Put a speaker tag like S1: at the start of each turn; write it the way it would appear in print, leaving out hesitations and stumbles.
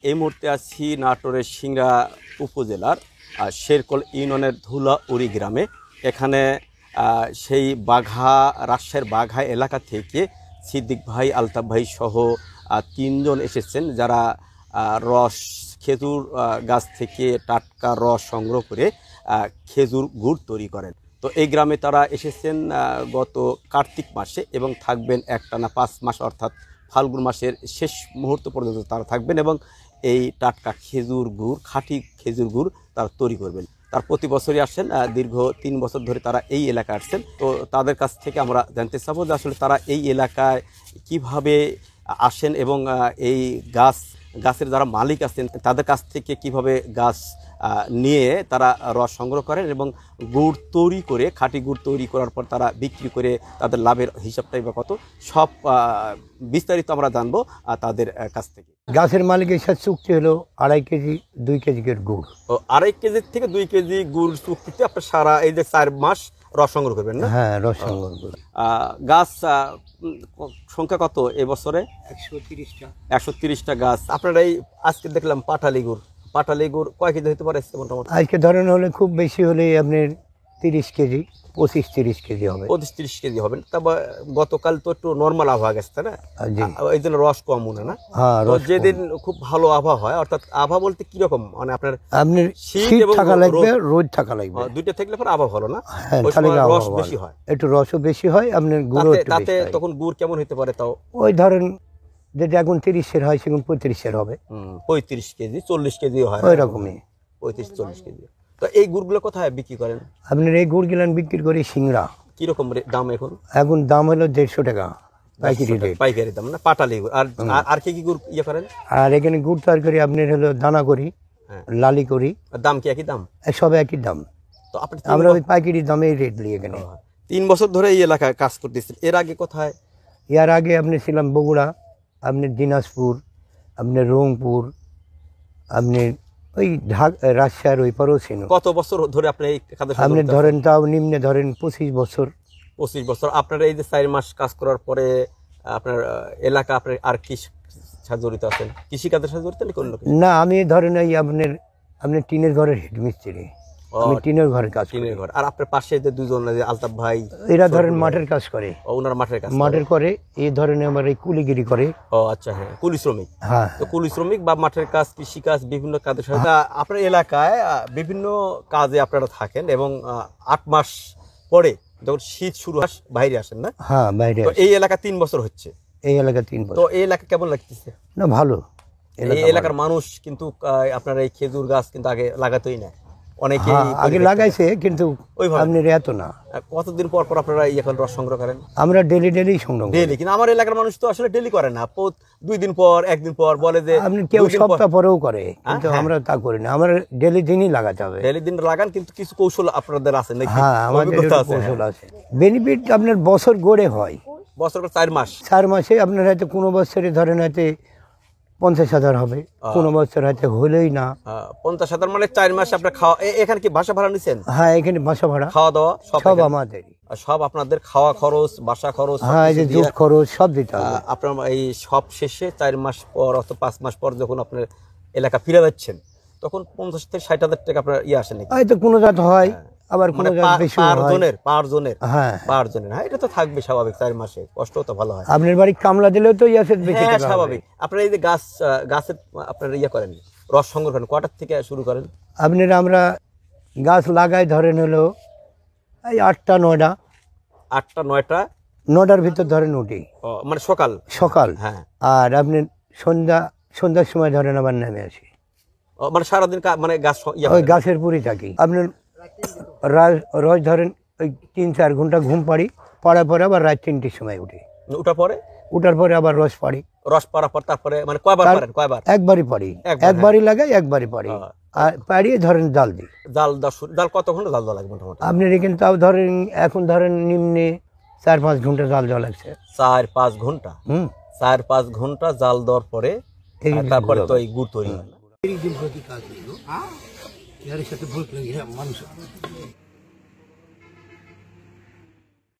S1: এই মুহূর্তে আছি নাটোরের সিংড়া উপজেলার শেরকল ইউনিয়নের ধুলাউড়ি গ্রামে। এখানে সেই রাজশাহীর বাঘা এলাকা থেকে সিদ্দিক ভাই, আলতাফ ভাই সহ তিনজন এসেছেন, যারা খেজুর গাছ থেকে টাটকা রস সংগ্রহ করে খেজুর গুড় তৈরি করেন। তো এই গ্রামে তারা এসেছেন গত কার্তিক মাসে এবং থাকবেন একটানা 5 মাস, অর্থাৎ ফাল্গুন মাসের শেষ মুহূর্ত পর্যন্ত তারা থাকবেন এবং এই টাটকা খেজুর গুড়, খাঁটি খেজুর গুড় তারা তৈরি করবেন। তার প্রতি বছরই আসেন, দীর্ঘ 3 বছর ধরে তারা এই এলাকায় আসছেন। তো তাদের কাছ থেকে আমরা জানতে চাবো যে আসলে তারা এই এলাকায় কিভাবে আসেন এবং এই গাছের যারা মালিক আছেন তাদের কাছ থেকে কিভাবে গাছ নিয়ে তারা রস সংগ্রহ করেন এবং গুড় তৈরি করে, খাঁটি গুড় তৈরি করার পর তারা বিক্রি করে তাদের লাভের হিসাবটাই বা কত, সব বিস্তারিত আমরা জানবো তাদের কাছ থেকে।
S2: গাছের মালিকের সাথে চুক্তি হলো 2.5 কেজি 2 কেজি গুড়।
S1: ও 2.5 কেজি থেকে 2 কেজি গুড় চুক্তিতে আপনার সারা এই যে 4 মাস রস সংগ্রহ করবেন না?
S2: হ্যাঁ, রস সংগ্রহ করবেন।
S1: গাছ সংখ্যা কত এবছরে?
S2: 130টা
S1: গাছ। আপনারা এই আজকে দেখলাম পাটালি গুড় কয় কেজি হতে পারে মোটামুটি?
S2: আজকে ধরেন হলে খুব বেশি হলে আপনার 30 কেজি, 25-30 কেজি হবে।
S1: 25-30 কেজি হবেন। তবে গতকাল তো একটু নর্মাল আবহাওয়া গেছে, তাই না? এই জন্য রস কম মনে না। তো যেদিন খুব ভালো আবহাওয়া হয়, অর্থাৎ আবহাওয়া বলতে কিরকম, মানে আপনার
S2: শীত থাকা লাগবে, রোদ থাকা লাগবে,
S1: দুইটা থাকলে পরে আবহাওয়া ভালো না, রস বেশি হয়,
S2: একটু রসও বেশি হয়। আপনার গুড়
S1: তাতে তখন গুড় কেমন হতে পারে? তাও
S2: ওই ধরেন যেটা এখন 30-এর হয় সেখানে 35-এর হবে।
S1: 35 কেজি 40 কেজিও হয়,
S2: ওই রকমই
S1: 35-40 কেজি। তো এই গুড়গুলো কোথায় বিক্রি করেন?
S2: আপনার এই গুড় গিলান বিক্রি করি সিংড়া।
S1: কিরকম দাম এখন?
S2: এখন দাম হলো 150 টাকা
S1: পাইকারি দাম না? পাটালি গুড়। আর কি গুড় ইয়ে করেন?
S2: আর এখানে গুড় তৈরি করি আপনার হলো দানা করি, লালি করি।
S1: দাম কি একই দাম?
S2: সব একই দাম।
S1: তো আপনি
S2: আমরা ওই পাইকারি দামে রেট দিই এখানে।
S1: 3 বছর ধরে এই এলাকায় কাজ করতেছেন। এর আগে কোথায়?
S2: এর আগে আপনি ছিলাম বগুড়া, আপনি দিনাজপুর, আপনি রংপুর, আপনি ওই রাজশাহীর ওই পারেও ছিল।
S1: কত বছর ধরে আপনি এই কাজে?
S2: আপনি ধরেন তাও নিম্নে ধরেন 25 বছর।
S1: 25 বছর। আপনার এই যে 4 মাস কাজ করার পরে আপনার এলাকা আপনার আর কি জড়িত আছেন? কৃষিকাজের সাথে জড়িত
S2: না? আমি ধরেন এই আপনি টিনের ঘরের হেডমিস্ত্রি, আমি টিনের ঘরের কাজ করি।
S1: আর আপনার পাশে যে দুজন আলতাফ ভাই,
S2: এরা ধরেন মাঠের কাজ করে।
S1: ওনার মাঠের
S2: করে এই ধরনের আমার এই কুলিগিরি করে।
S1: ও আচ্ছা, হ্যাঁ, কুলি শ্রমিক।
S2: হ্যাঁ,
S1: তো কুলি শ্রমিক বা মাঠের কাজ, কৃষি কাজ, বিভিন্ন কাজের সাথে আপনার এলাকায় বিভিন্ন কাজে আপনারা থাকেন এবং 8 মাস পরে যখন শীত শুরু হয় বাইরে আসেন না?
S2: হ্যাঁ, বাইরে।
S1: তো এই এলাকা 3 বছর হচ্ছে।
S2: এই এলাকা 3 বছর।
S1: তো এই এলাকা কেমন লাগতেছে?
S2: না, ভালো।
S1: এই এলাকার মানুষ কিন্তু আপনার এই খেজুর গাছ কিন্তু আগে লাগাতোই না, অনেকে
S2: আগে লাগাইছে কিন্তু আপনার এত না।
S1: কতদিন পর পর আপনারা এখন রস সংগ্রহ করেন?
S2: আমরা ডেলি সংগ্রহ করি।
S1: ডেলি? কিন্তু আমার এলাকার মানুষ তো আসলে ডেলি করে না, 2 দিন পর, 1 দিন পর বলে যে।
S2: আপনি কেউ সপ্তাহ পরেও করে, কিন্তু আমরা তা করি না। আমরা ডেলি দিনই লাগাতে হবে।
S1: ডেলি দিন লাগান, কিন্তু কিছু কৌশল আপনাদের আছে নাকি?
S2: হ্যাঁ, আমাদের কৌশল আছে। বেনিফিট আপনার বছর গড়ে হয়।
S1: বছর 4 মাস।
S2: 4 মাসে আপনার হয়তো কোনো বছরে ধরেন হয়তো 50,000 হবে, কোনো বছর হয়তো হলেই না।
S1: 50,000 মানে 4 মাসে আপনার খাওয়া। এখানে কি বাসা ভাড়া নিছেন?
S2: হ্যাঁ, এখানে বাসা ভাড়া,
S1: খাওয়া দাওয়া
S2: সব আমাদের।
S1: সব আপনাদের খাওয়া খরচ, বাসা খরচ,
S2: হ্যাঁ, এই যে জুট খরচ সব দিতে হবে।
S1: আপনার এই সব শেষে 4 মাস পর অথবা 5 মাস পর যখন আপনার এলাকা ফিরে যাচ্ছেন, তখন 50 থেকে 60,000 টাকা আপনার আসে নাকি?
S2: হয়তো কোনো জাত হয়, আবার কোনো জাত বেশি হয়।
S1: পার জনের।
S2: হ্যাঁ,
S1: এটা তো থাকবে স্বাভাবিক। 4 মাসে কষ্ট তো ভালো হয়।
S2: আপনার বাড়ি কামলা দিলেও তো বেশি টাকা
S1: স্বাভাবিক। আপনারা এই যে গাছের আপনার করেন, রস সংগ্রহ করেন, কটার থেকে শুরু করেন?
S2: আমরা গাছ লাগাই ধরেন হলো এই 8টা 9টা।
S1: 8টা 9টা?
S2: 9টার ভিতর ধরেন উঠি,
S1: মানে সকাল। হ্যাঁ। আর
S2: আপনি সন্ধ্যার সময় ধরেন আবার নেমে আসি।
S1: মানে সারাদিন মানে গাছ
S2: ওই গাছের পুরই থাকি। আপনার রোজ ধরেন ওই 3-4 ঘন্টা ঘুম পড়ার পরে আবার রাত 3টের সময় উঠি। উঠার পরে আবার রস পাড়ি।
S1: রস পাড়ার পর তারপরে মানে কয়বার?
S2: একবারই পাড়ি, একবারই লাগাই, একবারই পাড়ি। আর পাড়িয়ে ধরেন জাল দিই।
S1: জাল কত ঘন্টা জাল দেওয়া লাগে মোটামুটি?
S2: আপনার এখানে তাও ধরেন এখন ধরেন নিম্নে 4-5 ঘন্টা জাল দেওয়া লাগছে।
S1: 4-5 ঘন্টা? 4-5 ঘন্টা জাল দেওয়ার পরে তারপরে তো এই গুড় তৈরি হয়।